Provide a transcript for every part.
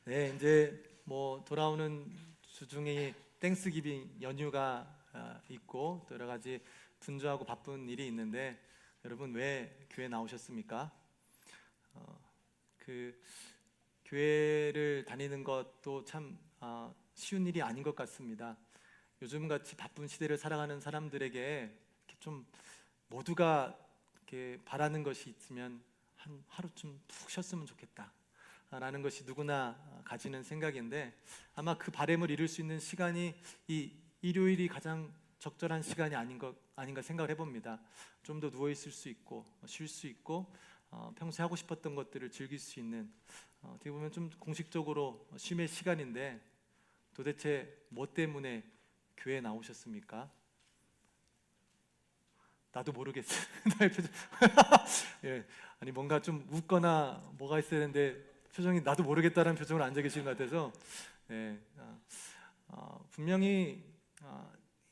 네, 이제 뭐 돌아오는 주중에 땡스기빙 연휴가 있고 또 여러 가지 분주하고 바쁜 일이 있는데 여러분 왜 교회 나오셨습니까? 어, 그 교회를 다니는 것도 참 쉬운 일이 아닌 것 같습니다. 요즘같이 바쁜 시대를 살아가는 사람들에게 이렇게 좀 모두가 이렇게 바라는 것이 있으면 한 하루쯤 푹 쉬었으면 좋겠다 라는 것이 누구나 가지는 생각인데, 아마 그 바람을 이룰 수 있는 시간이 이 일요일이 가장 적절한 시간이 아닌가 생각을 해봅니다. 좀 더 누워 있을 수 있고 쉴 수 있고 평소에 하고 싶었던 것들을 즐길 수 있는, 어떻게 보면 좀 공식적으로 쉼의 시간인데, 도대체 뭐 때문에 교회에 나오셨습니까? 나도 모르겠어요. 나의 표정. 예, 아니 뭔가 좀 웃거나 뭐가 있어야 되는데 표정이 나도 모르겠다는 표정으로 앉아 계시는 것 같아서, 예, 분명히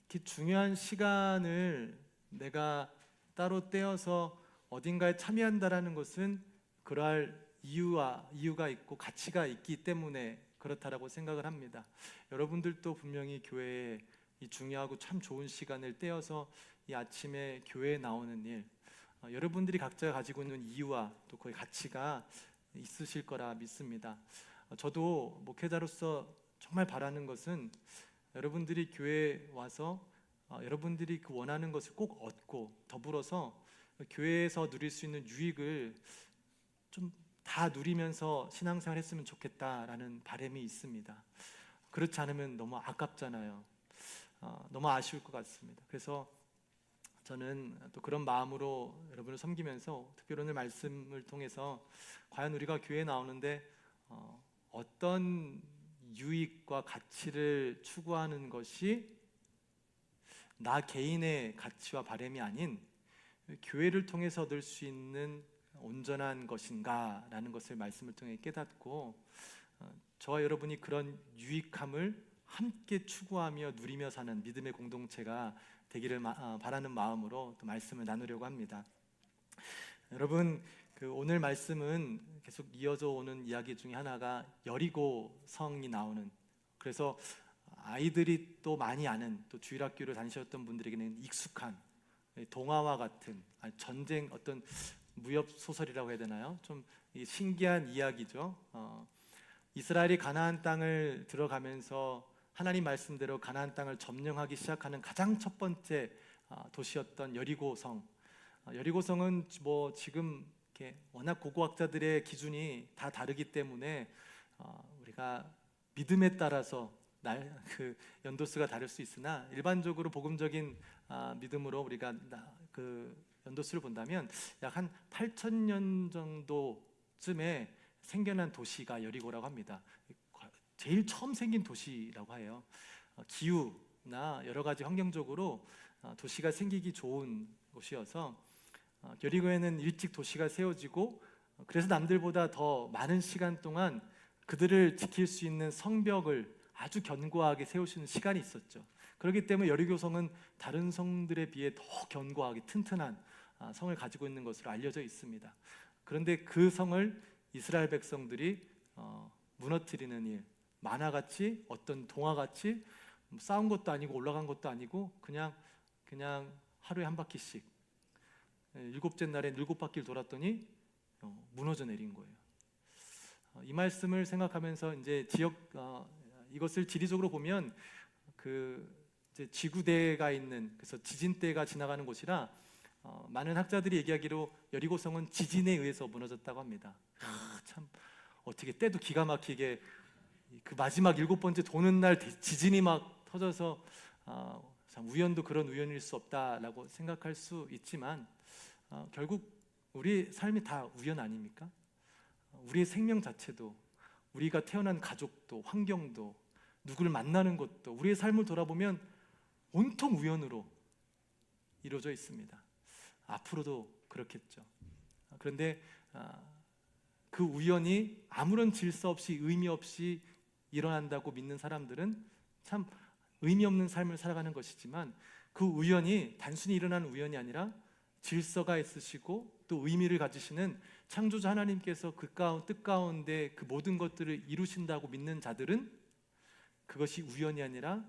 이렇게 중요한 시간을 내가 따로 떼어서 어딘가에 참여한다라는 것은 그러할 이유가 있고 가치가 있기 때문에 그렇다라고 생각을 합니다. 여러분들도 분명히 교회에 이 중요하고 참 좋은 시간을 떼어서 이 아침에 교회에 나오는 일, 여러분들이 각자 가지고 있는 이유와 또 그의 가치가 있으실 거라 믿습니다. 저도 목회자로서 정말 바라는 것은 여러분들이 교회에 와서 여러분들이 그 원하는 것을 꼭 얻고 더불어서 교회에서 누릴 수 있는 유익을 좀 다 누리면서 신앙생활 했으면 좋겠다라는 바람이 있습니다. 그렇지 않으면 너무 아깝잖아요. 너무 아쉬울 것 같습니다. 그래서 저는 또 그런 마음으로 여러분을 섬기면서 특별히 오늘 말씀을 통해서 과연 우리가 교회에 나오는데 어떤 유익과 가치를 추구하는 것이 나 개인의 가치와 바람이 아닌 교회를 통해서 얻을 수 있는 온전한 것인가 라는 것을 말씀을 통해 깨닫고, 저와 여러분이 그런 유익함을 함께 추구하며 누리며 사는 믿음의 공동체가 되기를 바라는 마음으로 또 말씀을 나누려고 합니다. 여러분, 오늘 말씀은 계속 이어져 오는 이야기 중에 하나가 여리고 성이 나오는, 그래서 아이들이 또 많이 아는, 또 주일학교를 다니셨던 분들에게는 익숙한 동화와 같은 전쟁, 어떤 무협 소설이라고 해야 되나요? 좀 신기한 이야기죠. 이스라엘이 가나안 땅을 들어가면서 하나님 말씀대로 가나안 땅을 점령하기 시작하는 가장 첫 번째 도시였던 여리고성. 여리고성은 뭐 지금 이렇게 워낙 고고학자들의 기준이 다 다르기 때문에 우리가 믿음에 따라서 그 연도수가 다를 수 있으나, 일반적으로 복음적인 믿음으로 우리가 그 연도수를 본다면 약 한 8,000년 정도쯤에 생겨난 도시가 여리고라고 합니다. 제일 처음 생긴 도시라고 해요. 기후나 여러 가지 환경적으로 도시가 생기기 좋은 곳이어서 여리고에는 일찍 도시가 세워지고, 그래서 남들보다 더 많은 시간 동안 그들을 지킬 수 있는 성벽을 아주 견고하게 세우시는 시간이 있었죠. 그렇기 때문에 여리고성은 다른 성들에 비해 더 견고하게 튼튼한 성을 가지고 있는 것으로 알려져 있습니다. 그런데 그 성을 이스라엘 백성들이 무너뜨리는 일, 만화같이 어떤 동화같이 싸운 것도 아니고 올라간 것도 아니고 그냥 하루에 한 바퀴씩, 일곱째 날에 7바퀴를 돌았더니 무너져 내린 거예요. 이 말씀을 생각하면서 이제 이것을 지리적으로 보면 이제 지구대가 있는, 그래서 지진대가 지나가는 곳이라 많은 학자들이 얘기하기로 여리고성은 지진에 의해서 무너졌다고 합니다. 참 어떻게 때도 기가 막히게 그 마지막 7번째 도는 날 지진이 막 터져서 참 우연도 그런 우연일 수 없다라고 생각할 수 있지만, 결국 우리 삶이 다 우연 아닙니까? 우리의 생명 자체도, 우리가 태어난 가족도, 환경도, 누구를 만나는 것도, 우리의 삶을 돌아보면 온통 우연으로 이루어져 있습니다. 앞으로도 그렇겠죠. 그런데 그 우연이 아무런 질서 없이 의미 없이 일어난다고 믿는 사람들은 참 의미 없는 삶을 살아가는 것이지만, 그 우연이 단순히 일어나는 우연이 아니라 질서가 있으시고 또 의미를 가지시는 창조주 하나님께서 그 뜻 가운데 그 모든 것들을 이루신다고 믿는 자들은 그것이 우연이 아니라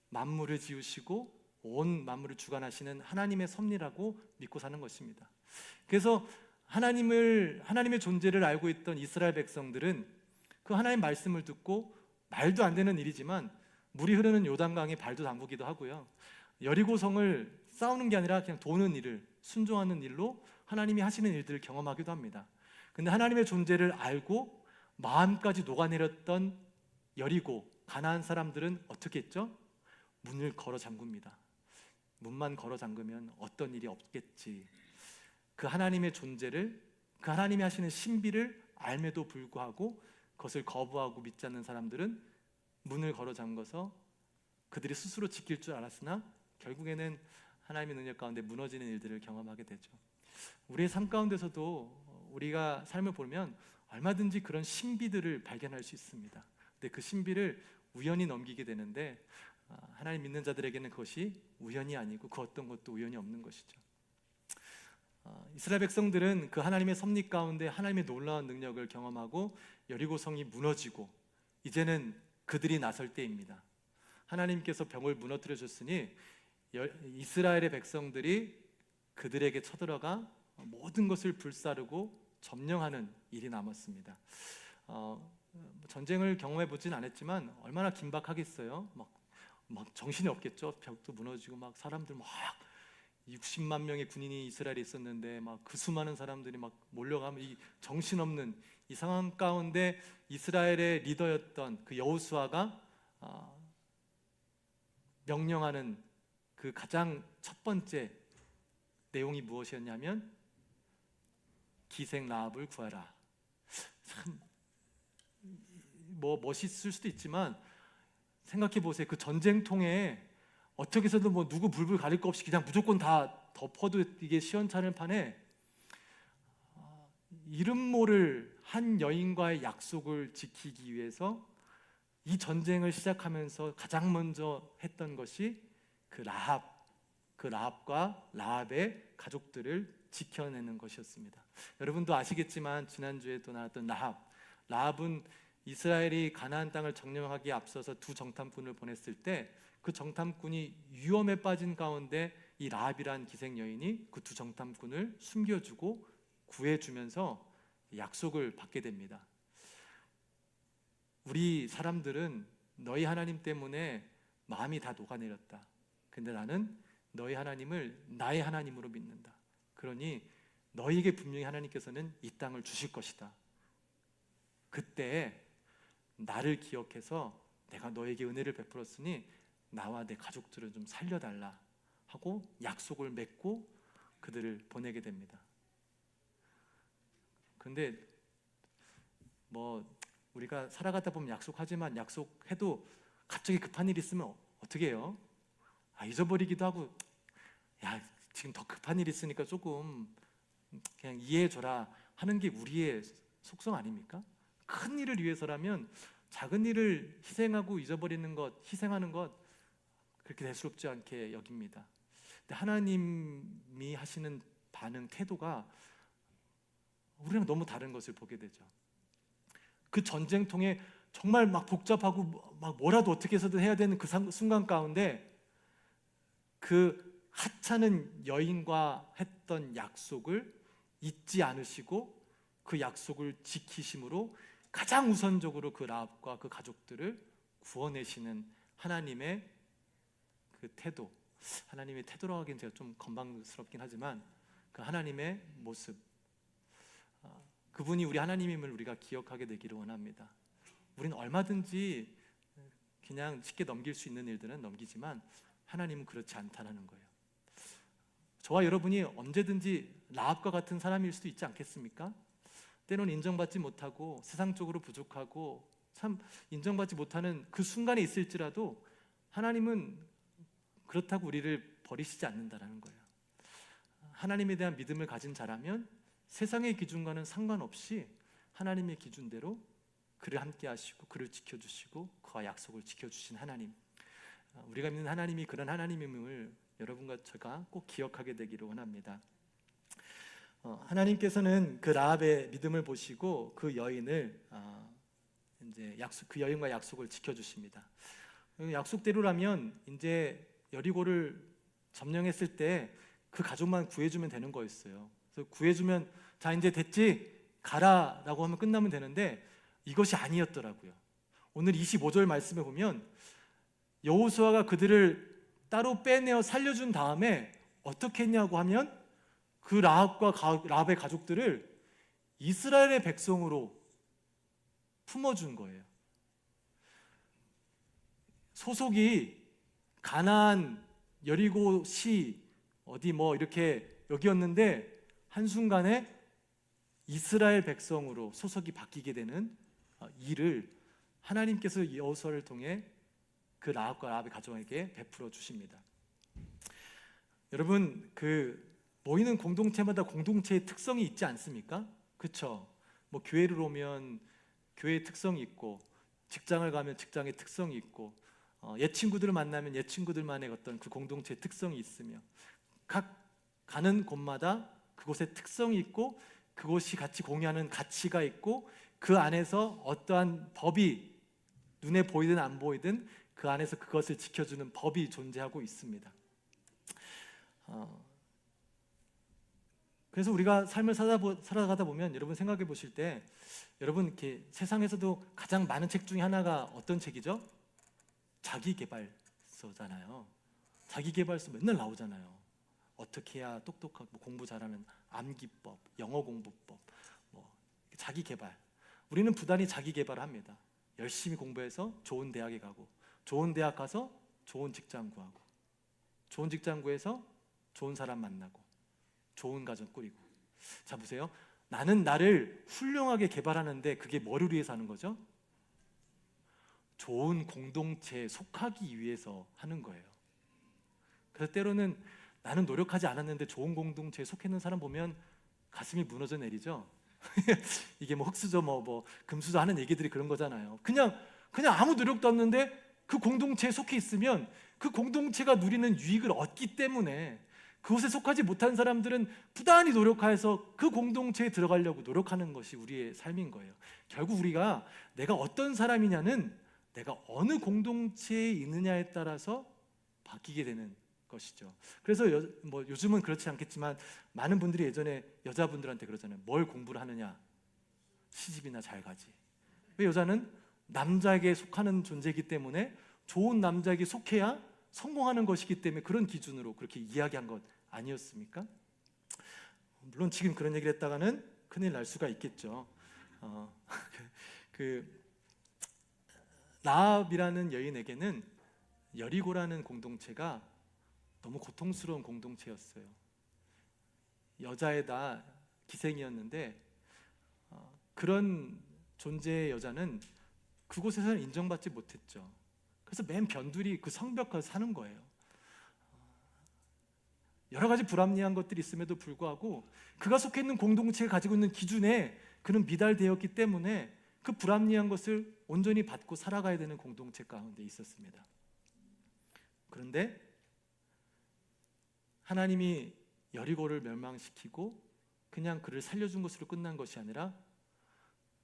만물을 지으시고 온 만물을 주관하시는 하나님의 섭리라고 믿고 사는 것입니다. 그래서 하나님의 존재를 알고 있던 이스라엘 백성들은 그 하나님 말씀을 듣고 말도 안 되는 일이지만 물이 흐르는 요단강에 발도 담그기도 하고요. 여리고성을 싸우는 게 아니라 그냥 도는 일을, 순종하는 일로 하나님이 하시는 일들을 경험하기도 합니다. 근데 하나님의 존재를 알고 마음까지 녹아내렸던 여리고 가나안 사람들은 어떻게 했죠? 문을 걸어 잠굽니다. 문만 걸어 잠그면 어떤 일이 없겠지. 그 하나님의 존재를, 그 하나님이 하시는 신비를 알매도 불구하고 그것을 거부하고 믿지 않는 사람들은 문을 걸어 잠궈서 그들이 스스로 지킬 줄 알았으나 결국에는 하나님의 능력 가운데 무너지는 일들을 경험하게 되죠. 우리의 삶 가운데서도 우리가 삶을 보면 얼마든지 그런 신비들을 발견할 수 있습니다. 근데 그 신비를 우연히 넘기게 되는데 하나님 믿는 자들에게는 그것이 우연이 아니고 그 어떤 것도 우연이 없는 것이죠. 이스라엘 백성들은 그 하나님의 섭리 가운데 하나님의 놀라운 능력을 경험하고 여리고성이 무너지고 이제는 그들이 나설 때입니다. 하나님께서 병을 무너뜨려 줬으니 이스라엘의 백성들이 그들에게 쳐들어가 모든 것을 불사르고 점령하는 일이 남았습니다. 전쟁을 경험해 보진 않았지만 얼마나 긴박하겠어요. 막 정신이 없겠죠. 벽도 무너지고 막 사람들 막 60만 명의 군인이 이스라엘에 있었는데 막 그 수많은 사람들이 막 몰려가면 이 정신없는 이 상황 가운데 이스라엘의 리더였던 그 여호수아가 명령하는 그 가장 첫 번째 내용이 무엇이었냐면 기생 라합을 구하라. 참 멋있을 수도 있지만 생각해 보세요. 그 전쟁통에 어떻게 해서든 누구 불불 가릴 거 없이 그냥 무조건 다 덮어도 이게 시원찮을 판에 이름 모를 한 여인과의 약속을 지키기 위해서 이 전쟁을 시작하면서 가장 먼저 했던 것이 그 라합과 라합의 가족들을 지켜내는 것이었습니다. 여러분도 아시겠지만 지난주에 또 나왔던 라합은 이스라엘이 가나안 땅을 점령하기에 앞서서 두 정탐꾼을 보냈을 때 그 정탐꾼이 위험에 빠진 가운데 이 라합이란 기생 여인이 그 두 정탐꾼을 숨겨주고 구해주면서 약속을 받게 됩니다. 우리 사람들은 너희 하나님 때문에 마음이 다 녹아내렸다. 근데 나는 너희 하나님을 나의 하나님으로 믿는다. 그러니 너희에게 분명히 하나님께서는 이 땅을 주실 것이다. 그때 나를 기억해서 내가 너에게 은혜를 베풀었으니 나와 내 가족들을 좀 살려달라 하고 약속을 맺고 그들을 보내게 됩니다. 근데 우리가 살아가다 보면 약속하지만 약속해도 갑자기 급한 일이 있으면 어떻게 해요? 잊어버리기도 하고 지금 더 급한 일이 있으니까 조금 그냥 이해해줘라 하는 게 우리의 속성 아닙니까? 큰 일을 위해서라면 작은 일을 희생하고 잊어버리는 것, 희생하는 것 그렇게 대수롭지 않게 여깁니다. 근데 하나님이 하시는 반응, 태도가 우리랑 너무 다른 것을 보게 되죠. 그 전쟁통에 정말 막 복잡하고 막 뭐라도 어떻게 해서든 해야 되는 그 순간 가운데 그 하찮은 여인과 했던 약속을 잊지 않으시고 그 약속을 지키심으로 가장 우선적으로 그 라합과 그 가족들을 구원내시는 하나님의 그 태도, 하나님의 태도라고 하기엔 제가 좀 건방스럽긴 하지만 그 하나님의 모습, 그분이 우리 하나님임을 우리가 기억하게 되기를 원합니다. 우리는 얼마든지 그냥 쉽게 넘길 수 있는 일들은 넘기지만 하나님은 그렇지 않다는 거예요. 저와 여러분이 언제든지 라합과 같은 사람일 수도 있지 않겠습니까? 때로는 인정받지 못하고 세상적으로 부족하고 참 인정받지 못하는 그 순간에 있을지라도 하나님은 그렇다고 우리를 버리시지 않는다는 거예요. 하나님에 대한 믿음을 가진 자라면 세상의 기준과는 상관없이 하나님의 기준대로 그를 함께 하시고 그를 지켜주시고 그와 약속을 지켜주신 하나님, 우리가 믿는 하나님이 그런 하나님임을 여러분과 제가 꼭 기억하게 되기를 원합니다. 하나님께서는 그 라합의 믿음을 보시고 그 여인을 이제 그 여인과 약속을 지켜주십니다. 약속대로라면 이제 여리고를 점령했을 때 그 가족만 구해주면 되는 거였어요. 그래서 구해주면 자 이제 됐지 가라라고 하면 끝나면 되는데 이것이 아니었더라고요. 오늘 25절 말씀에 보면 여호수아가 그들을 따로 빼내어 살려준 다음에 어떻게 했냐고 하면 그 라합의 가족들을 이스라엘의 백성으로 품어준 거예요. 소속이 가나안, 여리고시 어디 뭐 이렇게 여기였는데 한순간에 이스라엘 백성으로 소속이 바뀌게 되는 일을 하나님께서 여호수아를 통해 그 라합과 라합의 가족에게 베풀어 주십니다. 여러분, 그 모이는 공동체마다 공동체의 특성이 있지 않습니까? 그렇죠? 뭐 교회를 오면 교회의 특성이 있고, 직장을 가면 직장의 특성이 있고, 옛 친구들을 만나면 옛 친구들만의 어떤 그 공동체의 특성이 있으며, 각 가는 곳마다 그곳의 특성이 있고, 그곳이 같이 공유하는 가치가 있고, 그 안에서 어떠한 법이 눈에 보이든 안 보이든 그 안에서 그것을 지켜주는 법이 존재하고 있습니다. 그래서 우리가 삶을 살아가다 보면 여러분 생각해 보실 때 여러분 이렇게 세상에서도 가장 많은 책 중에 하나가 어떤 책이죠? 자기계발서잖아요. 자기계발서 맨날 나오잖아요. 어떻게 해야 똑똑하고 공부 잘하는 암기법, 영어 공부법, 뭐 자기계발. 우리는 부단히 자기계발을 합니다. 열심히 공부해서 좋은 대학에 가고, 좋은 대학 가서 좋은 직장 구하고, 좋은 직장 구해서 좋은 사람 만나고, 좋은 가정 꾸리고. 자 보세요. 나는 나를 훌륭하게 개발하는데 그게 뭐를 위해서 하는 거죠? 좋은 공동체에 속하기 위해서 하는 거예요. 그래서 때로는 나는 노력하지 않았는데 좋은 공동체에 속해 있는 사람 보면 가슴이 무너져 내리죠. 이게 뭐 흙수저 뭐 금수저 하는 얘기들이 그런 거잖아요. 그냥 아무 노력도 없는데 그 공동체에 속해 있으면 그 공동체가 누리는 유익을 얻기 때문에 그곳에 속하지 못한 사람들은 부단히 노력해서 그 공동체에 들어가려고 노력하는 것이 우리의 삶인 거예요. 결국 우리가 내가 어떤 사람이냐는 내가 어느 공동체에 있느냐에 따라서 바뀌게 되는 것이죠. 그래서 뭐 요즘은 그렇지 않겠지만 많은 분들이 예전에 여자분들한테 그러잖아요. 뭘 공부를 하느냐? 시집이나 잘 가지. 왜 여자는 남자에게 속하는 존재이기 때문에 좋은 남자에게 속해야 성공하는 것이기 때문에 그런 기준으로 그렇게 이야기한 것 아니었습니까? 물론 지금 그런 얘기를 했다가는 큰일 날 수가 있겠죠. 그 라합이라는 여인에게는 여리고라는 공동체가 너무 고통스러운 공동체였어요. 여자에다 기생이었는데 그런 존재의 여자는 그곳에서는 인정받지 못했죠. 그래서 맨 변두리 그 성벽가서 사는 거예요. 여러 가지 불합리한 것들이 있음에도 불구하고 그가 속해 있는 공동체가 가지고 있는 기준에 그는 미달되었기 때문에 그 불합리한 것을 온전히 받고 살아가야 되는 공동체 가운데 있었습니다. 그런데 하나님이 여리고를 멸망시키고 그냥 그를 살려준 것으로 끝난 것이 아니라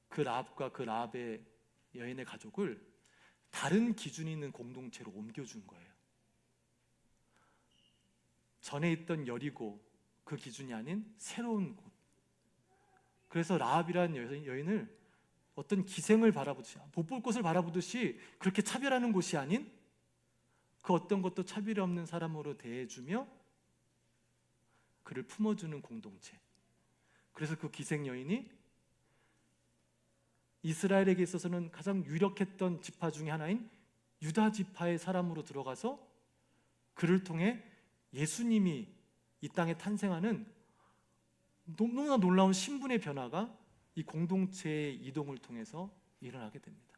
그 라합과 그 라합의 여인의 가족을 다른 기준이 있는 공동체로 옮겨준 거예요. 전에 있던 여리고 그 기준이 아닌 새로운 곳. 그래서 라합이라는 여인을 어떤 기생을 바라보듯이, 못 볼 것을 바라보듯이 그렇게 차별하는 곳이 아닌 그 어떤 것도 차별이 없는 사람으로 대해주며 그를 품어주는 공동체. 그래서 그 기생 여인이 이스라엘에게 있어서는 가장 유력했던 지파 중에 하나인 유다 지파의 사람으로 들어가서 그를 통해 예수님이 이 땅에 탄생하는 너무나 놀라운 신분의 변화가 이 공동체의 이동을 통해서 일어나게 됩니다.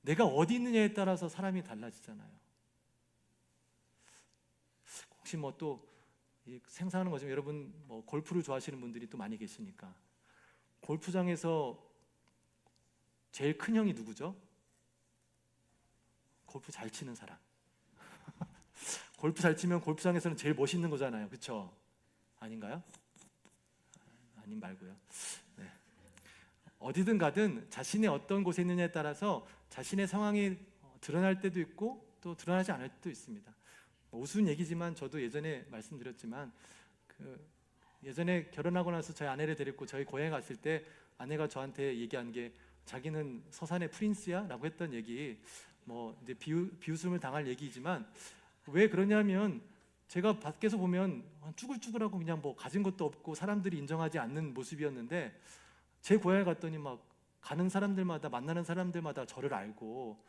내가 어디 있느냐에 따라서 사람이 달라지잖아요. 혹시 뭐 또 생각하는 거지만 여러분 뭐 골프를 좋아하시는 분들이 또 많이 계시니까 골프장에서 제일 큰 형이 누구죠? 골프 잘 치는 사람. 골프 잘 치면 골프장에서는 제일 멋있는 거잖아요. 그렇죠? 아닌가요? 아님 말고요. 네. 어디든 가든 자신이 어떤 곳에 있느냐에 따라서 자신의 상황이 드러날 때도 있고 또 드러나지 않을 때도 있습니다. 우스운 얘기지만 저도 예전에 말씀드렸지만 예전에 결혼하고 나서 저희 아내를 데리고 저희 고향에 갔을 때 아내가 저한테 얘기한 게 자기는 서산의 프린스야? 라고 했던 얘기, 이제 비웃음을 당할 얘기이지만 왜 그러냐면 제가 밖에서 보면 쭈글쭈글하고 그냥 가진 것도 없고 사람들이 인정하지 않는 모습이었는데 제 고향에 갔더니 막 가는 사람들마다 만나는 사람들마다 저를 알고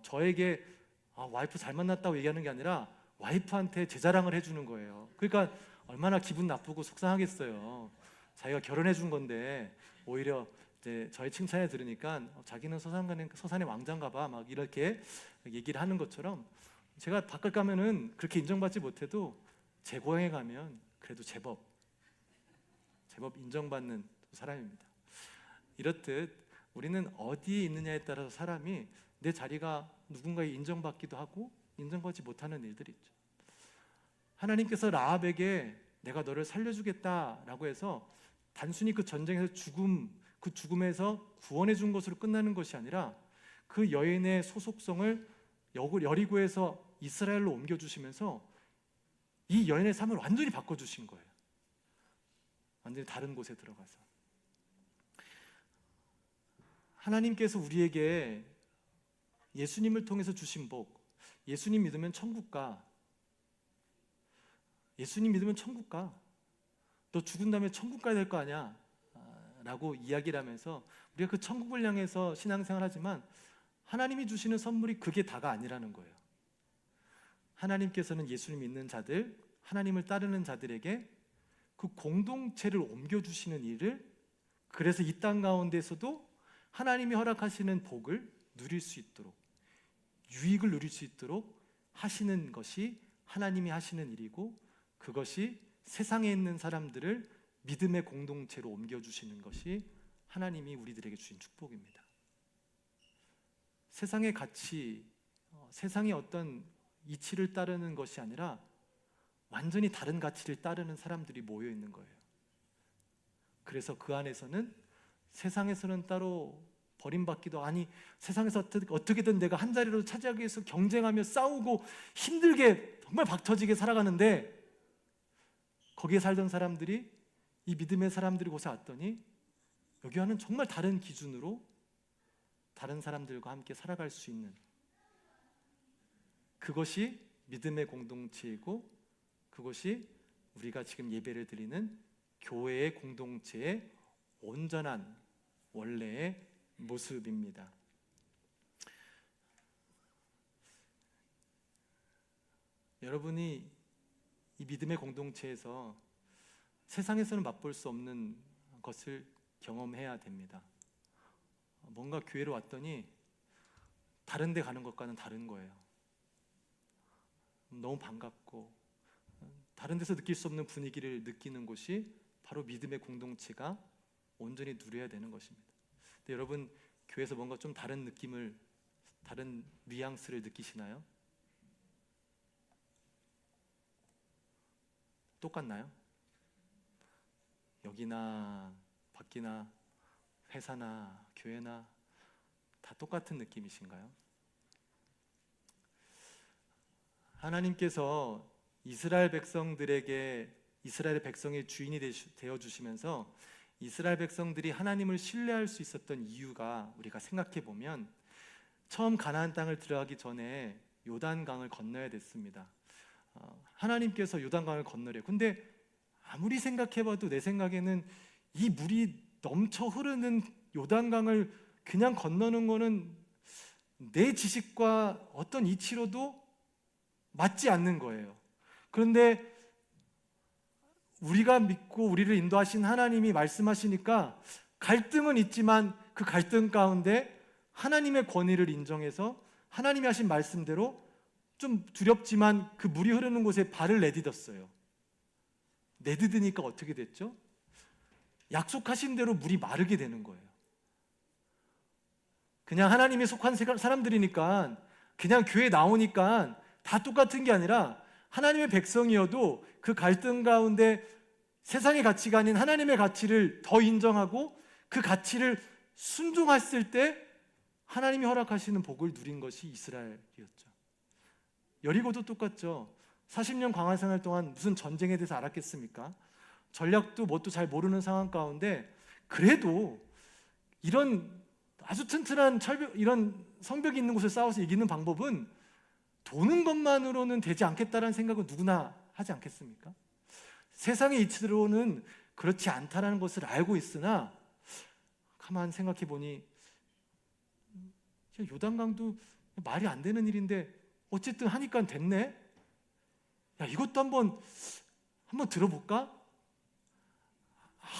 저에게 와이프 잘 만났다고 얘기하는 게 아니라 와이프한테 제 자랑을 해주는 거예요. 그러니까 얼마나 기분 나쁘고 속상하겠어요. 자기가 결혼해 준 건데 오히려 이제 저의 칭찬을 들으니까 자기는 서산의 왕자인가 봐 막 이렇게 얘기를 하는 것처럼 제가 밖을 가면은 그렇게 인정받지 못해도 제 고향에 가면 그래도 제법 인정받는 사람입니다. 이렇듯 우리는 어디에 있느냐에 따라서 사람이 내 자리가 누군가에 인정받기도 하고 인정받지 못하는 일들이 있죠. 하나님께서 라합에게 내가 너를 살려주겠다라고 해서 단순히 그 전쟁에서 그 죽음에서 구원해 준 것으로 끝나는 것이 아니라 그 여인의 소속성을 여리고에서 이스라엘로 옮겨주시면서 이 여인의 삶을 완전히 바꿔주신 거예요. 완전히 다른 곳에 들어가서 하나님께서 우리에게 예수님을 통해서 주신 복, 예수님 믿으면 천국 가, 예수님 믿으면 천국 가, 너 죽은 다음에 천국 가야 될 거 아니야 라고 이야기를 하면서 우리가 그 천국을 향해서 신앙생활 하지만 하나님이 주시는 선물이 그게 다가 아니라는 거예요. 하나님께서는 예수님 믿는 자들, 하나님을 따르는 자들에게 그 공동체를 옮겨주시는 일을, 그래서 이 땅 가운데서도 하나님이 허락하시는 복을 누릴 수 있도록, 유익을 누릴 수 있도록 하시는 것이 하나님이 하시는 일이고, 그것이 세상에 있는 사람들을 믿음의 공동체로 옮겨주시는 것이 하나님이 우리들에게 주신 축복입니다. 세상의 가치, 세상의 어떤 이치를 따르는 것이 아니라 완전히 다른 가치를 따르는 사람들이 모여 있는 거예요. 그래서 그 안에서는 세상에서는 따로 버림받기도, 아니 세상에서 어떻게든 내가 한 자리로 차지하기 위해서 경쟁하며 싸우고 힘들게 정말 박터지게 살아가는데, 거기에 살던 사람들이, 이 믿음의 사람들이 곳에 왔더니 여기와는 정말 다른 기준으로 다른 사람들과 함께 살아갈 수 있는, 그것이 믿음의 공동체이고 그것이 우리가 지금 예배를 드리는 교회의 공동체의 온전한 원래의 모습입니다. 여러분이 이 믿음의 공동체에서 세상에서는 맛볼 수 없는 것을 경험해야 됩니다. 뭔가 교회로 왔더니 다른 데 가는 것과는 다른 거예요. 너무 반갑고 다른 데서 느낄 수 없는 분위기를 느끼는 곳이 바로 믿음의 공동체가 온전히 누려야 되는 것입니다. 근데 여러분, 교회에서 뭔가 좀 다른 느낌을, 다른 뉘앙스를 느끼시나요? 똑같나요? 여기나 밖이나 회사나 교회나 다 똑같은 느낌이신가요? 하나님께서 이스라엘 백성들에게 이스라엘 백성의 주인이 되어 주시면서 이스라엘 백성들이 하나님을 신뢰할 수 있었던 이유가, 우리가 생각해 보면 처음 가나안 땅을 들어가기 전에 요단강을 건너야 됐습니다. 하나님께서 요단강을 건너래요. 근데 아무리 생각해봐도 내 생각에는 이 물이 넘쳐 흐르는 요단강을 그냥 건너는 거는 내 지식과 어떤 이치로도 맞지 않는 거예요. 그런데 우리가 믿고 우리를 인도하신 하나님이 말씀하시니까 갈등은 있지만 그 갈등 가운데 하나님의 권위를 인정해서 하나님이 하신 말씀대로 좀 두렵지만 그 물이 흐르는 곳에 발을 내딛었어요. 내딛으니까 어떻게 됐죠? 약속하신 대로 물이 마르게 되는 거예요. 그냥 하나님이 속한 사람들이니까, 그냥 교회 나오니까 다 똑같은 게 아니라 하나님의 백성이어도 그 갈등 가운데 세상의 가치가 아닌 하나님의 가치를 더 인정하고 그 가치를 순종했을 때 하나님이 허락하시는 복을 누린 것이 이스라엘이었죠. 여리고도 똑같죠. 40년 광야 생활 동안 무슨 전쟁에 대해서 알았겠습니까? 전략도 뭣도 잘 모르는 상황 가운데 그래도 이런 아주 튼튼한 이런 성벽이 있는 곳을 싸워서 이기는 방법은 도는 것만으로는 되지 않겠다라는 생각은 누구나 하지 않겠습니까? 세상의 이치로는 그렇지 않다라는 것을 알고 있으나 가만 생각해 보니 요단강도 말이 안 되는 일인데 어쨌든 하니까 됐네. 야, 이것도 한번 들어볼까?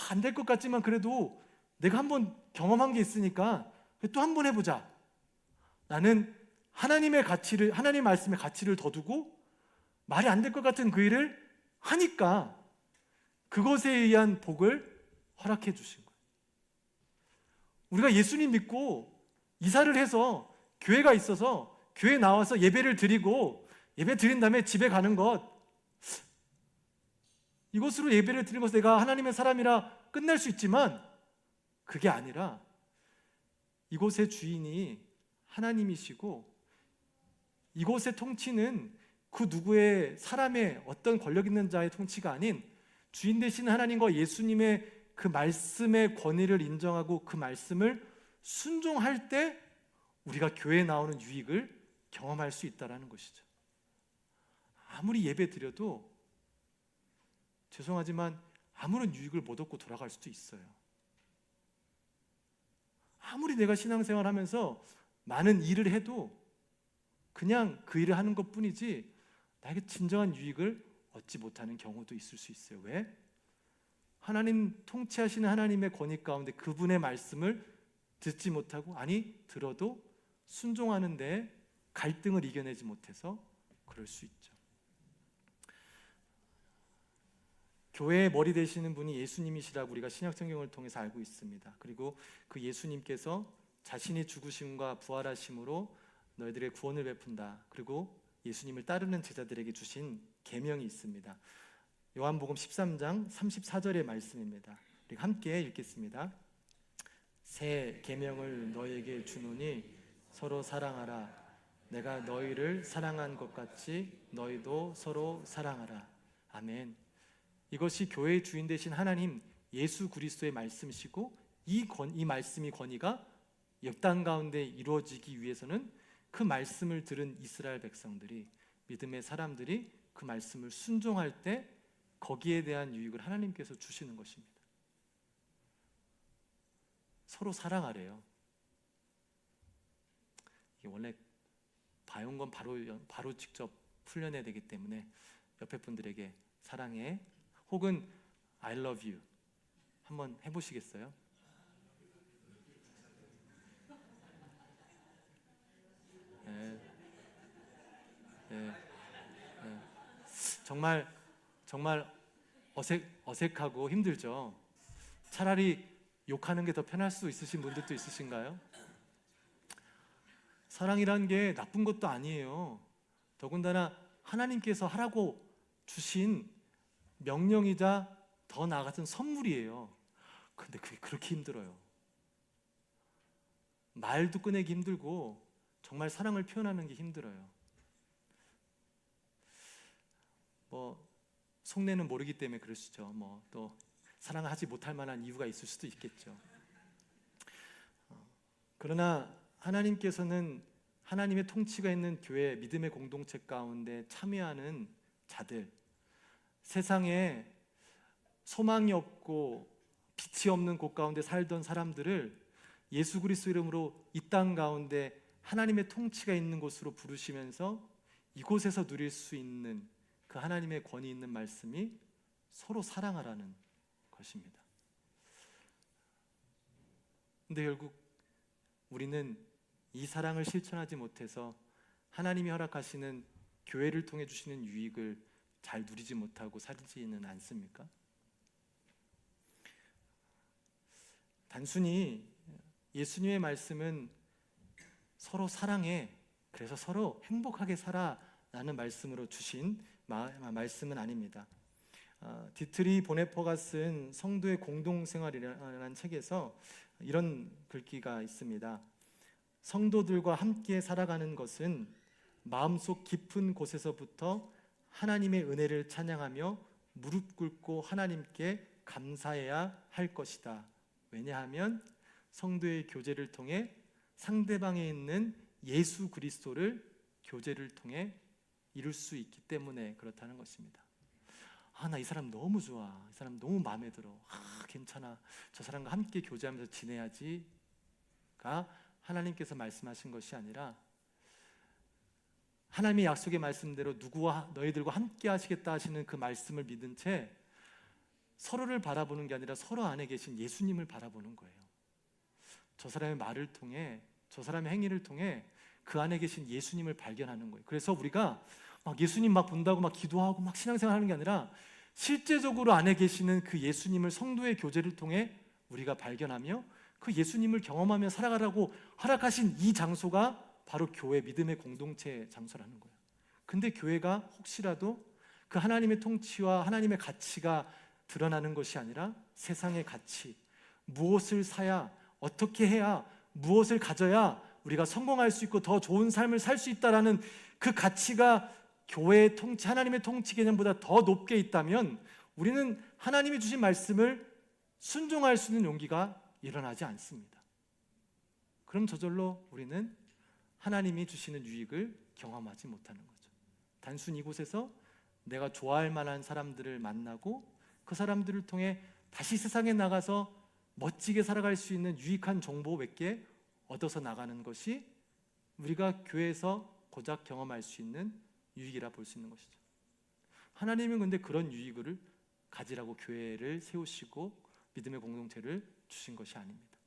안 될 것 같지만 그래도 내가 한번 경험한 게 있으니까 또 한번 해보자. 나는 하나님의 말씀의 가치를 더 두고 말이 안 될 것 같은 그 일을 하니까 그것에 의한 복을 허락해 주신 거예요. 우리가 예수님 믿고 이사를 해서 교회가 있어서 교회 나와서 예배를 드리고 예배 드린 다음에 집에 가는 것, 이것으로 예배를 드린 것을 내가 하나님의 사람이라 끝날 수 있지만 그게 아니라 이곳의 주인이 하나님이시고 이곳의 통치는 그 누구의 사람의 어떤 권력 있는 자의 통치가 아닌 주인 되신 하나님과 예수님의 그 말씀의 권위를 인정하고 그 말씀을 순종할 때 우리가 교회에 나오는 유익을 경험할 수 있다는 것이죠. 아무리 예배 드려도 죄송하지만 아무런 유익을 못 얻고 돌아갈 수도 있어요. 아무리 내가 신앙생활 하면서 많은 일을 해도 그냥 그 일을 하는 것뿐이지 나에게 진정한 유익을 얻지 못하는 경우도 있을 수 있어요. 왜? 하나님 통치하시는 하나님의 권위 가운데 그분의 말씀을 듣지 못하고, 아니 들어도 순종하는데 갈등을 이겨내지 못해서 그럴 수 있죠. 교회의 머리 되시는 분이 예수님이시라고 우리가 신약성경을 통해서 알고 있습니다. 그리고 그 예수님께서 자신이 죽으심과 부활하심으로 너희들의 구원을 베푼다. 그리고 예수님을 따르는 제자들에게 주신 계명이 있습니다. 요한복음 13장 34절의 말씀입니다. 우리 함께 읽겠습니다. 새 계명을 너희에게 주노니 서로 사랑하라. 내가 너희를 사랑한 것 같이 너희도 서로 사랑하라. 아멘. 이것이 교회의 주인 되신 하나님 예수 그리스도의 말씀이시고 이 말씀이 권위가 역당 가운데 이루어지기 위해서는 그 말씀을 들은 이스라엘 백성들이, 믿음의 사람들이 그 말씀을 순종할 때 거기에 대한 유익을 하나님께서 주시는 것입니다. 서로 사랑하래요. 이게 원래 배운 건 바로 직접 풀려내야 되기 때문에 옆에 분들에게 사랑해 혹은 I love you 한번 해보시겠어요? 네. 네. 네. 정말 어색하고 힘들죠. 차라리 욕하는 게 더 편할 수 있으신 분들도 있으신가요? 사랑이란 게 나쁜 것도 아니에요. 더군다나 하나님께서 하라고 주신 명령이자 더 나아가서는 선물이에요. 근데 그게 그렇게 힘들어요. 말도 꺼내기 힘들고 정말 사랑을 표현하는 게 힘들어요. 속내는 모르기 때문에 그러시죠. 또 사랑을 하지 못할 만한 이유가 있을 수도 있겠죠. 그러나 하나님께서는 하나님의 통치가 있는 교회, 믿음의 공동체 가운데 참여하는 자들, 세상에 소망이 없고 빛이 없는 곳 가운데 살던 사람들을 예수 그리스도 이름으로 이 땅 가운데 하나님의 통치가 있는 곳으로 부르시면서 이곳에서 누릴 수 있는 그 하나님의 권위 있는 말씀이 서로 사랑하라는 것입니다. 근데 결국 우리는 이 사랑을 실천하지 못해서 하나님이 허락하시는 교회를 통해 주시는 유익을 잘 누리지 못하고 살지는 않습니까? 단순히 예수님의 말씀은 서로 사랑해, 그래서 서로 행복하게 살아라는 말씀으로 주신 말씀은 아닙니다. 디트리 보네퍼가 쓴 성도의 공동생활이라는 책에서 이런 글귀가 있습니다. 성도들과 함께 살아가는 것은 마음속 깊은 곳에서부터 하나님의 은혜를 찬양하며 무릎 꿇고 하나님께 감사해야 할 것이다. 왜냐하면 성도의 교제를 통해 상대방에 있는 예수 그리스도를 교제를 통해 이룰 수 있기 때문에 그렇다는 것입니다. 나 이 사람 너무 좋아. 이 사람 너무 마음에 들어. 괜찮아. 저 사람과 함께 교제하면서 지내야지가 하나님께서 말씀하신 것이 아니라 하나님의 약속의 말씀대로 누구와 너희들과 함께 하시겠다 하시는 그 말씀을 믿은 채 서로를 바라보는 게 아니라 서로 안에 계신 예수님을 바라보는 거예요. 저 사람의 말을 통해, 저 사람의 행위를 통해 그 안에 계신 예수님을 발견하는 거예요. 그래서 우리가 막 예수님 막 본다고 막 기도하고 막 신앙생활 하는 게 아니라 실제적으로 안에 계시는 그 예수님을 성도의 교제를 통해 우리가 발견하며 그 예수님을 경험하며 살아가라고 허락하신 이 장소가 바로 교회, 믿음의 공동체 장소라는 거예요. 근데 교회가 혹시라도 그 하나님의 통치와 하나님의 가치가 드러나는 것이 아니라 세상의 가치, 무엇을 사야, 어떻게 해야, 무엇을 가져야 우리가 성공할 수 있고 더 좋은 삶을 살 수 있다라는 그 가치가 교회의 통치, 하나님의 통치 개념보다 더 높게 있다면 우리는 하나님이 주신 말씀을 순종할 수 있는 용기가 일어나지 않습니다. 그럼 저절로 우리는 하나님이 주시는 유익을 경험하지 못하는 거죠. 단순히 이곳에서 내가 좋아할 만한 사람들을 만나고 그 사람들을 통해 다시 세상에 나가서 멋지게 살아갈 수 있는 유익한 정보 몇 개 얻어서 나가는 것이 우리가 교회에서 고작 경험할 수 있는 유익이라 볼 수 있는 것이죠. 하나님은 근데 그런 유익을 가지라고 교회를 세우시고 믿음의 공동체를 주신 것이 아닙니다.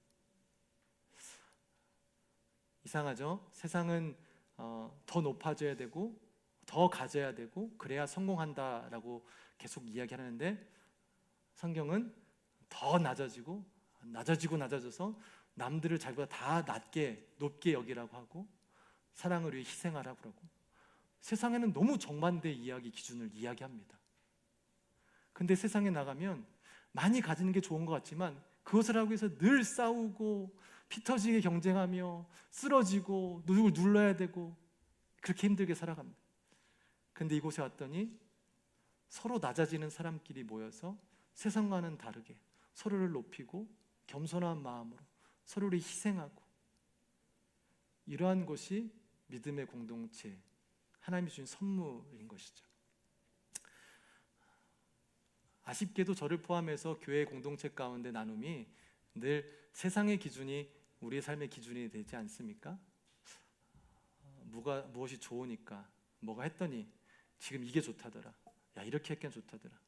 이상하죠? 세상은 더 높아져야 되고 더 가져야 되고 그래야 성공한다라고 계속 이야기하는데 성경은 더 낮아지고 낮아져서 남들을 자기보다 다 높게 여기라고 하고 사랑을 위해 희생하라고 그러고 세상에는 너무 정반대 이야기 기준을 이야기합니다. 근데 세상에 나가면 많이 가지는 게 좋은 것 같지만 그것을 하기 위해서 늘 싸우고 피 터지게 경쟁하며 쓰러지고 누굴 눌러야 되고 그렇게 힘들게 살아갑니다. 근데 이곳에 왔더니 서로 낮아지는 사람끼리 모여서 세상과는 다르게 서로를 높이고 겸손한 마음으로 서로를 희생하고 이러한 것이 믿음의 공동체, 하나님이 주신 선물인 것이죠. 아쉽게도 저를 포함해서 교회 공동체 가운데 나눔이 늘 세상의 기준이 우리의 삶의 기준이 되지 않습니까? 무엇이 좋으니까 뭐가 했더니 지금 이게 좋다더라. 야 이렇게 했긴 좋다더라.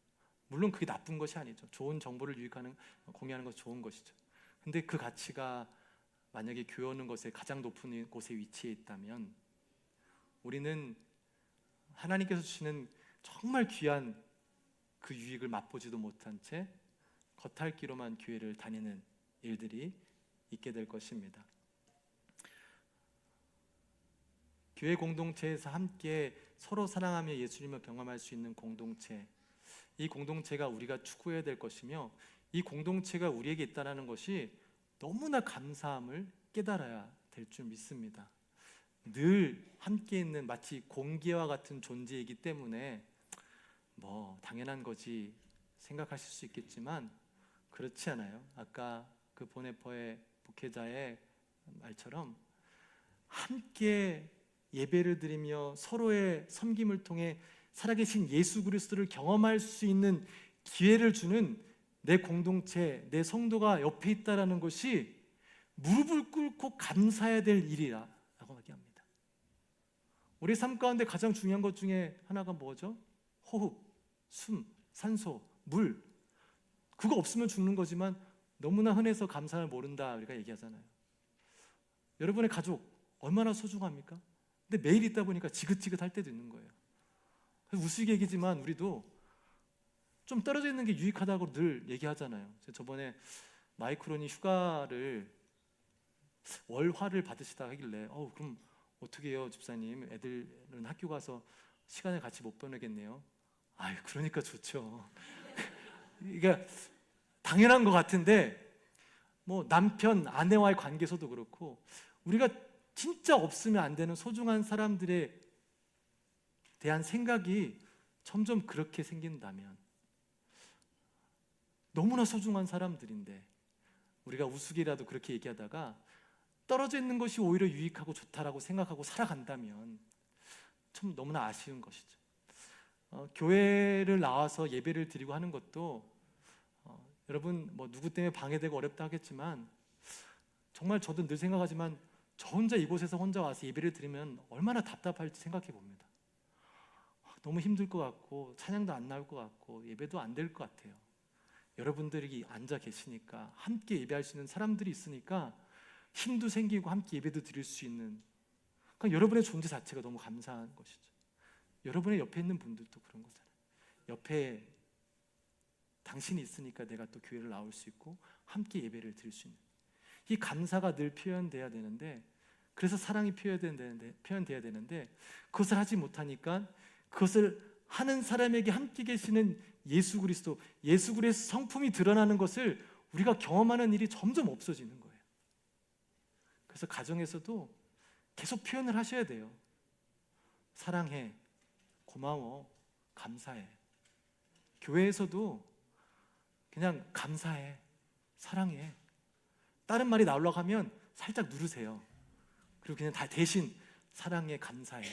물론 그게 나쁜 것이 아니죠. 좋은 정보를 공유하는 것이 좋은 것이죠. 근데 그 가치가 만약에 교회 오는 것에 가장 높은 곳에 위치해 있다면 우리는 하나님께서 주시는 정말 귀한 그 유익을 맛보지도 못한 채 겉핥기로만 교회를 다니는 일들이 있게 될 것입니다. 교회 공동체에서 함께 서로 사랑하며 예수님을 경험할 수 있는 공동체, 이 공동체가 우리가 추구해야 될 것이며 이 공동체가 우리에게 있다는 것이 너무나 감사함을 깨달아야 될 줄 믿습니다. 늘 함께 있는 마치 공기와 같은 존재이기 때문에 당연한 거지 생각하실 수 있겠지만 그렇지 않아요. 아까 그 보네퍼의 목회자의 말처럼 함께 예배를 드리며 서로의 섬김을 통해 살아계신 예수 그리스도를 경험할 수 있는 기회를 주는 내 공동체, 내 성도가 옆에 있다는 것이 무릎을 꿇고 감사해야 될 일이라고 얘기합니다. 우리 삶 가운데 가장 중요한 것 중에 하나가 뭐죠? 호흡, 숨, 산소, 물. 그거 없으면 죽는 거지만 너무나 흔해서 감사를 모른다 우리가 얘기하잖아요. 여러분의 가족 얼마나 소중합니까? 근데 매일 있다 보니까 지긋지긋할 때도 있는 거예요. 우스개 얘기지만 우리도 좀 떨어져 있는 게 유익하다고 늘 얘기하잖아요. 저번에 마이크론이 휴가를 월화를 받으시다 하길래 그럼 어떻게 해요 집사님? 애들은 학교 가서 시간을 같이 못 보내겠네요. 그러니까 좋죠. 이게 당연한 것 같은데 뭐 남편, 아내와의 관계에서도 그렇고 우리가 진짜 없으면 안 되는 소중한 사람들에 대한 생각이 점점 그렇게 생긴다면, 너무나 소중한 사람들인데 우리가 우스개라도 그렇게 얘기하다가 떨어져 있는 것이 오히려 유익하고 좋다라고 생각하고 살아간다면 참 너무나 아쉬운 것이죠. 교회를 나와서 예배를 드리고 하는 것도 여러분 뭐 누구 때문에 방해되고 어렵다 하겠지만 정말 저도 늘 생각하지만 저 혼자 이곳에서 혼자 와서 예배를 드리면 얼마나 답답할지 생각해 봅니다. 너무 힘들 것 같고 찬양도 안 나올 것 같고 예배도 안 될 것 같아요. 여러분들이 앉아 계시니까 함께 예배할 수 있는 사람들이 있으니까 힘도 생기고 함께 예배도 드릴 수 있는, 그러니까 여러분의 존재 자체가 너무 감사한 것이죠. 여러분의 옆에 있는 분들도 그런 거잖아요. 옆에 당신이 있으니까 내가 또 교회를 나올 수 있고 함께 예배를 드릴 수 있는 이 감사가 늘 표현돼야 되는데, 그래서 사랑이 표현돼야 되는데 그것을 하지 못하니까 그것을 하는 사람에게 함께 계시는 예수 그리스도 성품이 드러나는 것을 우리가 경험하는 일이 점점 없어지는 거예요. 그래서 가정에서도 계속 표현을 하셔야 돼요. 사랑해, 고마워, 감사해. 교회에서도 그냥 감사해, 사랑해. 다른 말이 나오려고 하면 살짝 누르세요. 그리고 그냥 다 대신 사랑해, 감사해.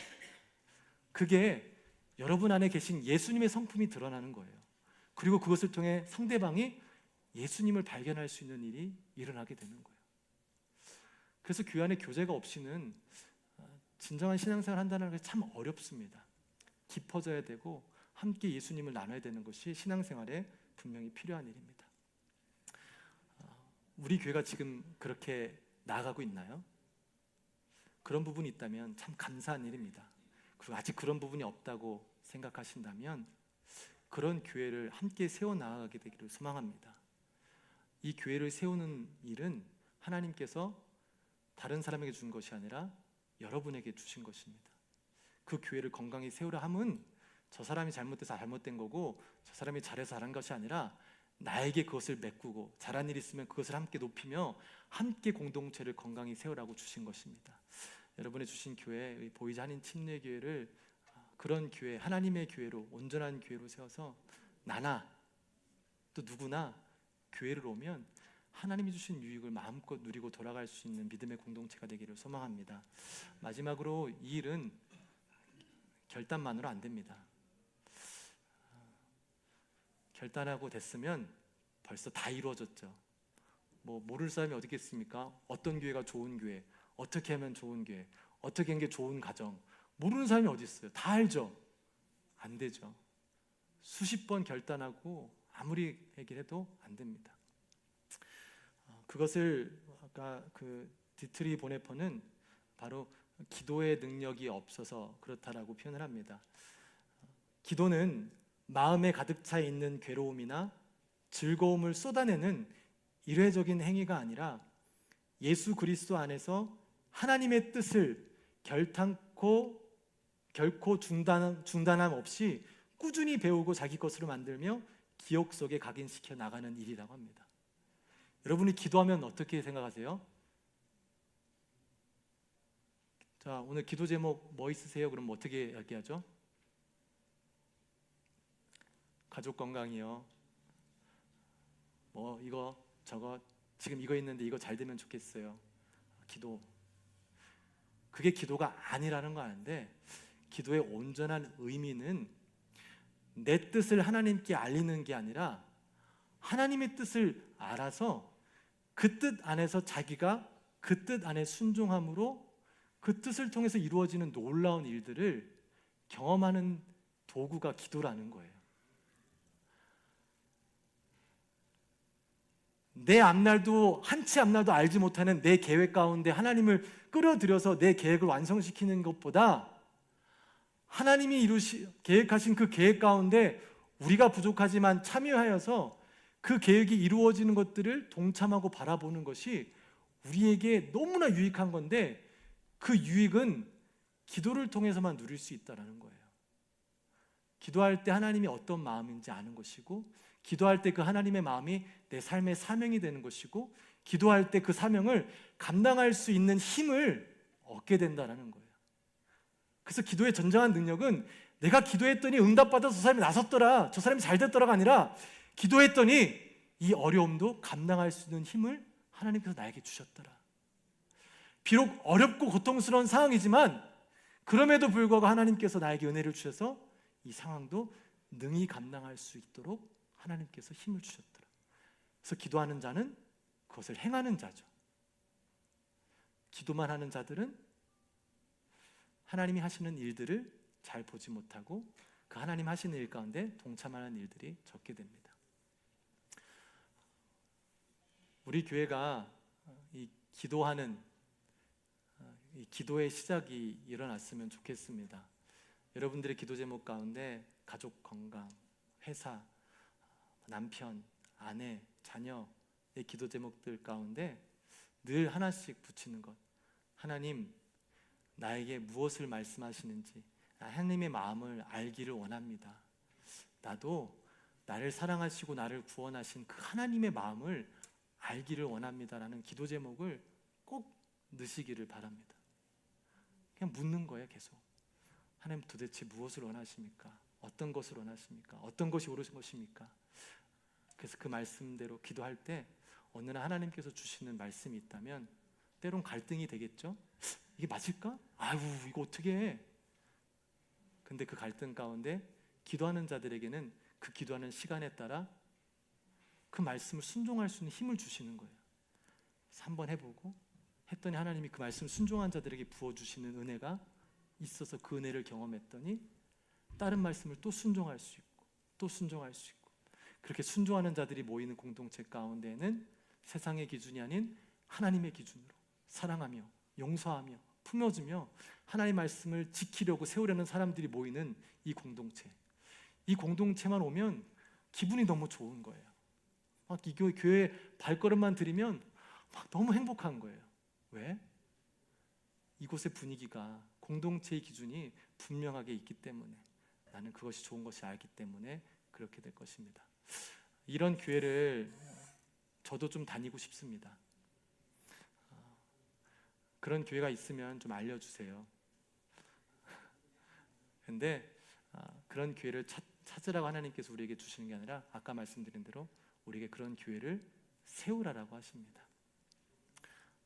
그게 여러분 안에 계신 예수님의 성품이 드러나는 거예요. 그리고 그것을 통해 상대방이 예수님을 발견할 수 있는 일이 일어나게 되는 거예요. 그래서 교회 안에 교제가 없이는 진정한 신앙생활을 한다는 것이 참 어렵습니다. 깊어져야 되고 함께 예수님을 나눠야 되는 것이 신앙생활에 분명히 필요한 일입니다. 우리 교회가 지금 그렇게 나아가고 있나요? 그런 부분이 있다면 참 감사한 일입니다. 그리고 아직 그런 부분이 없다고 생각하신다면 그런 교회를 함께 세워나가게 되기를 소망합니다. 이 교회를 세우는 일은 하나님께서 다른 사람에게 준 것이 아니라 여러분에게 주신 것입니다. 그 교회를 건강히 세우라 함은 저 사람이 잘못돼서 잘못된 거고 저 사람이 잘해서 잘한 것이 아니라 나에게 그것을 메꾸고 잘한 일 있으면 그것을 함께 높이며 함께 공동체를 건강히 세우라고 주신 것입니다. 여러분의 주신 교회, 보이지 않는 침례교회를 그런 교회, 하나님의 교회로, 온전한 교회로 세워서 나나 또 누구나 교회를 오면 하나님이 주신 유익을 마음껏 누리고 돌아갈 수 있는 믿음의 공동체가 되기를 소망합니다. 마지막으로 이 일은 결단만으로 안 됩니다. 결단하고 됐으면 벌써 다 이루어졌죠. 뭐 모를 사람이 어디 있겠습니까? 어떤 교회가 좋은 교회, 어떻게 하면 좋은 교회, 어떻게 하는 게 좋은 가정, 모르는 사람이 어디 있어요? 다 알죠? 안 되죠. 수십 번 결단하고 아무리 얘기를 해도 안 됩니다. 그것을 아까 그 디트리 보네퍼는 바로 기도의 능력이 없어서 그렇다라고 표현을 합니다. 기도는 마음에 가득 차 있는 괴로움이나 즐거움을 쏟아내는 일회적인 행위가 아니라 예수 그리스도 안에서 하나님의 뜻을 결코 중단함 없이 꾸준히 배우고 자기 것으로 만들며 기억 속에 각인시켜 나가는 일이라고 합니다. 여러분이 기도하면 어떻게 생각하세요? 자, 오늘 기도 제목 뭐 있으세요? 그럼 어떻게 얘기하죠? 가족 건강이요. 뭐 이거 저거 지금 이거 있는데 이거 잘 되면 좋겠어요. 기도. 그게 기도가 아니라는 거 아는데, 기도의 온전한 의미는 내 뜻을 하나님께 알리는 게 아니라 하나님의 뜻을 알아서 그 뜻 안에서 자기가 그 뜻 안에 순종함으로 그 뜻을 통해서 이루어지는 놀라운 일들을 경험하는 도구가 기도라는 거예요. 내 앞날도 한치 앞날도 알지 못하는 내 계획 가운데 하나님을 끌어들여서 내 계획을 완성시키는 것보다 하나님이 계획하신 그 계획 가운데 우리가 부족하지만 참여하여서 그 계획이 이루어지는 것들을 동참하고 바라보는 것이 우리에게 너무나 유익한 건데, 그 유익은 기도를 통해서만 누릴 수 있다는 거예요. 기도할 때 하나님이 어떤 마음인지 아는 것이고, 기도할 때 그 하나님의 마음이 내 삶의 사명이 되는 것이고, 기도할 때 그 사명을 감당할 수 있는 힘을 얻게 된다는 거예요. 그래서 기도의 전정한 능력은 내가 기도했더니 응답받아서 저 사람이 나섰더라, 저 사람이 잘 됐더라가 아니라, 기도했더니 이 어려움도 감당할 수 있는 힘을 하나님께서 나에게 주셨더라. 비록 어렵고 고통스러운 상황이지만 그럼에도 불구하고 하나님께서 나에게 은혜를 주셔서 이 상황도 능히 감당할 수 있도록 하나님께서 힘을 주셨더라. 그래서 기도하는 자는 그것을 행하는 자죠. 기도만 하는 자들은 하나님이 하시는 일들을 잘 보지 못하고 그 하나님 하시는 일 가운데 동참하는 일들이 적게 됩니다. 우리 교회가 이 기도하는 이 기도의 시작이 일어났으면 좋겠습니다. 여러분들의 기도 제목 가운데 가족 건강, 회사, 남편, 아내, 자녀의 기도 제목들 가운데 늘 하나씩 붙이는 것. 하나님, 나에게 무엇을 말씀하시는지 하나님의 마음을 알기를 원합니다. 나도 나를 사랑하시고 나를 구원하신 그 하나님의 마음을 알기를 원합니다라는 기도 제목을 꼭 넣으시기를 바랍니다. 그냥 묻는 거예요. 계속. 하나님, 도대체 무엇을 원하십니까? 어떤 것을 원하십니까? 어떤 것이 옳으신 것입니까? 그래서 그 말씀대로 기도할 때 어느 날 하나님께서 주시는 말씀이 있다면 때론 갈등이 되겠죠? 이게 맞을까? 아유, 이거 어떻게 해? 근데 그 갈등 가운데 기도하는 자들에게는 그 기도하는 시간에 따라 그 말씀을 순종할 수 있는 힘을 주시는 거예요. 그래서 한번 해보고 했더니 하나님이 그 말씀 순종한 자들에게 부어주시는 은혜가 있어서 그 은혜를 경험했더니 다른 말씀을 또 순종할 수 있고 또 순종할 수 있고, 그렇게 순종하는 자들이 모이는 공동체 가운데에는 세상의 기준이 아닌 하나님의 기준으로 사랑하며 용서하며 품어주며 하나님의 말씀을 지키려고 세우려는 사람들이 모이는 이 공동체, 이 공동체만 오면 기분이 너무 좋은 거예요. 막 이 교회 발걸음만 들이면 막 너무 행복한 거예요. 왜? 이곳의 분위기가, 공동체의 기준이 분명하게 있기 때문에, 나는 그것이 좋은 것이 알기 때문에 그렇게 될 것입니다. 이런 교회를 저도 좀 다니고 싶습니다. 그런 교회가 있으면 좀 알려주세요. 근데 그런 교회를 찾으라고 하나님께서 우리에게 주시는 게 아니라 아까 말씀드린 대로 우리에게 그런 교회를 세우라라고 하십니다.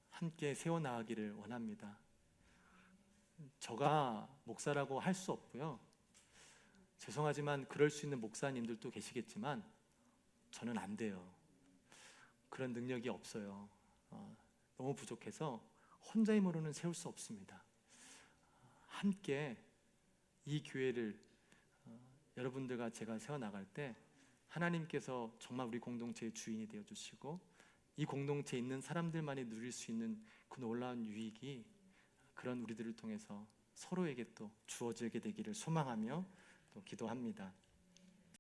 함께 세워나가기를 원합니다. 저가 목사라고 할 수 없고요. 죄송하지만 그럴 수 있는 목사님들도 계시겠지만 저는 안 돼요. 그런 능력이 없어요. 너무 부족해서 혼자 힘으로는 세울 수 없습니다. 함께 이 교회를 여러분들과 제가 세워나갈 때 하나님께서 정말 우리 공동체의 주인이 되어주시고 이 공동체에 있는 사람들만이 누릴 수 있는 그 놀라운 유익이 그런 우리들을 통해서 서로에게 또 주어지게 되기를 소망하며 또 기도합니다.